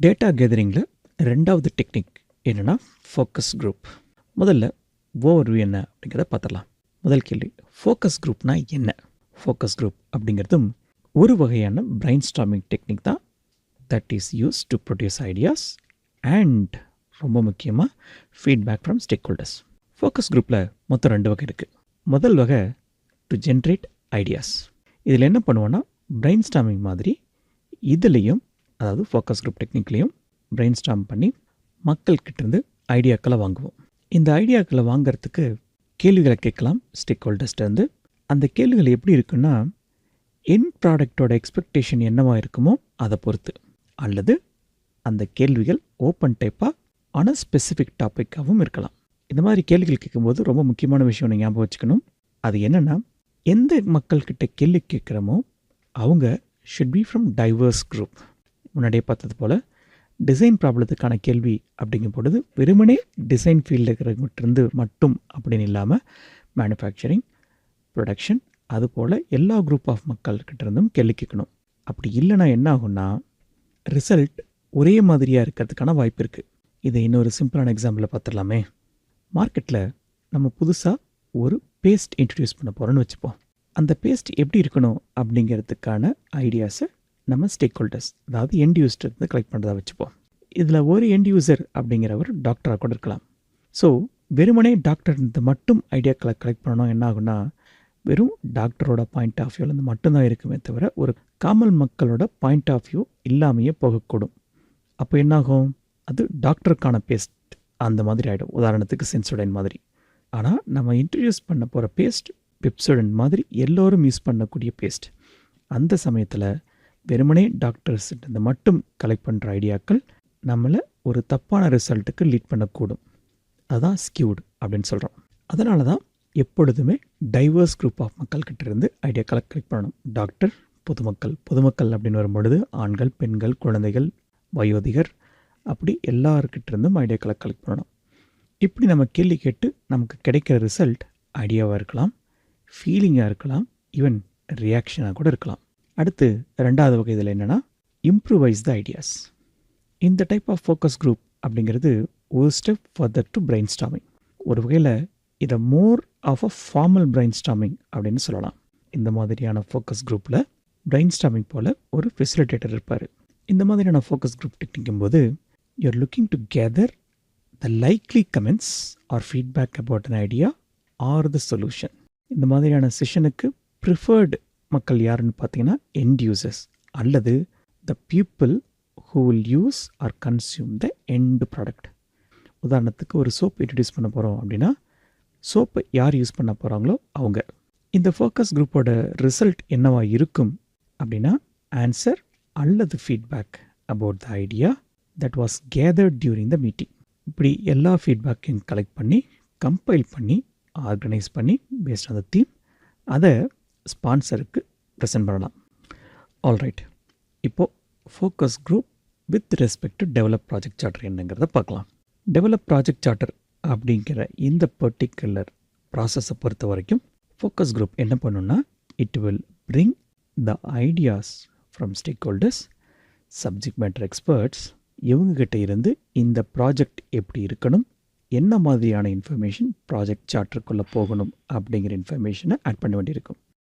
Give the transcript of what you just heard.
Data கேதரிங்கில் ரெண்டாவது technique என்னென்னா focus group. முதல்ல ஓவர்வியூ என்ன அப்படிங்கிறத பார்த்துடலாம். முதல் கேள்வி, ஃபோக்கஸ் குரூப்னா என்ன? ஃபோக்கஸ் குரூப் அப்படிங்கிறதும் ஒரு வகையான பிரைன் ஸ்டார்மிங் டெக்னிக் தான். That is use to produce ideas and ரொம்ப முக்கியமாக feedback from stack holders. Focus குரூப்பில் மொத்தம் 2 வகை இருக்குது. முதல் வகை டு ஜென்ரேட் ஐடியாஸ். இதில் என்ன பண்ணுவோன்னா பிரைன் ஸ்டார்மிங் மாதிரி இதுலேயும், அதாவது ஃபோக்கஸ் குரூப் டெக்னிக்லேயும் பிரைன் ஸ்டார்ம் பண்ணி மக்கள்கிட்டேருந்து ஐடியாக்களை வாங்குவோம். இந்த ஐடியாக்களை வாங்கிறதுக்கு கேள்விகளை கேட்கலாம் ஸ்டேக் ஹோல்டர்ஸ்டேருந்து. அந்த கேள்விகள் எப்படி இருக்குன்னா, என் ப்ராடக்டோட எக்ஸ்பெக்டேஷன் என்னவாக இருக்குமோ அதை பொறுத்து, அல்லது அந்த கேள்விகள் ஓப்பன் டைப்பாக ஆன ஸ்பெசிஃபிக் டாப்பிக்காகவும் இருக்கலாம். இந்த மாதிரி கேள்விகள் கேட்கும்போது ரொம்ப முக்கியமான விஷயம் நீங்கள் ஞாபகம் வச்சுக்கணும். அது என்னென்னா, எந்த மக்கள்கிட்ட கேள்வி கேட்குறோமோ அவங்க should be from divorce group. முன்னாடியே பார்த்தது போல் டிசைன் ப்ராப்ளத்துக்கான கேள்வி அப்படிங்கும் பொழுது வெறுமனே டிசைன் ஃபீல்டில் இருக்கிறவங்கிட்டிருந்து மட்டும் அப்படின்னு இல்லாமல் மேனுஃபேக்சரிங், ப்ரொடக்ஷன், அதுபோல் எல்லா குரூப் ஆஃப் மக்கள்கிட்ட இருந்தும் கேள்வி கேட்கணும். அப்படி இல்லைனா என்ன ஆகும்னா ரிசல்ட் ஒரே மாதிரியாக இருக்கிறதுக்கான வாய்ப்பு இருக்குது. இதை இன்னொரு சிம்பிளான எக்ஸாம்பிளில் பார்த்துடலாமே. மார்க்கெட்டில் நம்ம புதுசாக ஒரு பேஸ்ட் இன்ட்ரடியூஸ் பண்ண போகிறோன்னு வச்சுப்போம். அந்த பேஸ்ட் எப்படி இருக்கணும் அப்படிங்கிறதுக்கான ஐடியாஸை நம்ம ஸ்டேக் ஹோல்டர்ஸ், அதாவது எண்ட் யூஸர்லேருந்து கலெக்ட் பண்ணுறதா வச்சுப்போம். இதில் ஒரு எண்ட் யூசர் அப்படிங்கிறவர் டாக்டராக கூட இருக்கலாம். ஸோ வெறுமனே டாக்டர் மட்டும் ஐடியாக்களை கலெக்ட் பண்ணணும் என்ன ஆகுனா, வெறும் டாக்டரோட பாயிண்ட் ஆஃப் வியூலேருந்து மட்டும்தான் இருக்குமே தவிர ஒரு காமன் மக்களோட பாயிண்ட் ஆஃப் வியூ இல்லாமையே போகக்கூடும். அப்போ என்னாகும், அது டாக்டருக்கான பேஸ்ட் அந்த மாதிரி ஆகிடும். உதாரணத்துக்கு சென்சோடைன் மாதிரி. ஆனால் நம்ம இன்ட்ரடியூஸ் பண்ண போகிற பேஸ்ட் பெப்சோடன் மாதிரி எல்லோரும் யூஸ் பண்ணக்கூடிய பேஸ்ட். அந்த சமயத்தில் வெறுமனே டாக்டர்ஸ்கிட்ட மட்டும் கலெக்ட் பண்ணுற ஐடியாக்கள் நம்மளை ஒரு தப்பான ரிசல்ட்டுக்கு லீட் பண்ணக்கூடும். அதுதான் ஸ்கியூடு அப்படின்னு சொல்கிறோம். அதனால தான் எப்பொழுதுமே டைவர்ஸ் குரூப் ஆஃப் மக்கள்கிட்ட இருந்து ஐடியாக்களை கலெக்ட் பண்ணணும். டாக்டர், பொதுமக்கள் அப்படின்னு வரும்பொழுது ஆண்கள், பெண்கள், குழந்தைகள், வயோதிகர், அப்படி எல்லாருக்கிட்ட இருந்தும் ஐடியாக்களை கலெக்ட் பண்ணணும். இப்படி நம்ம கேள்வி கேட்டு நமக்கு கிடைக்கிற ரிசல்ட் ஐடியாவாக இருக்கலாம், ஃபீலிங்காக இருக்கலாம், ஈவன் ரியாக்ஷனாக கூட இருக்கலாம். அடுத்து ரெண்டாவது வகை இதில் என்னென்னா இம்ப்ரூவைஸ் த ஐடியாஸ். இந்த டைப் ஆஃப் ஃபோக்கஸ் குரூப் அப்படிங்கிறது ஒரு step further to brainstorming. ஒரு வகையில் இதை more of a formal brainstorming அப்படின்னு சொல்லலாம். இந்த மாதிரியான ஃபோக்கஸ் குரூப்பில் பிரைன் ஸ்டார்மிங் போல் ஒரு ஃபெசிலிட்டேட்டர் இருப்பார். இந்த மாதிரியான ஃபோக்கஸ் குரூப் டெக்னிக்கும் போது you are looking to gather the likely comments or feedback about an idea or the solution. இந்த மாதிரியான செஷனுக்கு ப்ரிஃபர்டு மக்கள் யாருன்னு பார்த்தீங்கன்னா எண்ட் யூசர்ஸ், அல்லது the people who will use or consume the end product. உதாரணத்துக்கு ஒரு சோப் இன்ட்ரடியூஸ் பண்ண போகிறோம் அப்படின்னா சோப்பை யார் யூஸ் பண்ண போகிறாங்களோ அவங்க. இந்த ஃபோக்கஸ் குரூப்போட ரிசல்ட் என்னவா இருக்கும் அப்படின்னா ஆன்சர் அல்லது feedback about the idea that was gathered during the meeting. இப்படி எல்லா ஃபீட்பேக்கையும் கலெக்ட் பண்ணி கம்பைல் பண்ணி ஆர்கனைஸ் பண்ணி பேஸ்ட் ஆன் த தீம் அதை ஸ்பான்சருக்கு ப்ரெசென்ட் பண்ணலாம். ஆல்ரைட், இப்போது focus group with respect to develop project charter என்னங்கிறத பார்க்கலாம். டெவலப் ப்ராஜெக்ட் சார்ட்டர் அப்படிங்கிற இந்த பர்டிகுலர் ப்ராசஸை பொறுத்த வரைக்கும் ஃபோக்கஸ் குரூப் என்ன பண்ணுன்னா, it will bring the ideas from stack holders, subject matter experts. இவங்ககிட்ட இருந்து இந்த ப்ராஜெக்ட் எப்படி இருக்கணும், என்ன மாதிரியான இன்ஃபர்மேஷன் ப்ராஜெக்ட் சார்ட்டருக்குள்ளே போகணும் அப்படிங்கிற இன்ஃபர்மேஷனை ஆட் பண்ண வேண்டியிருக்கும்.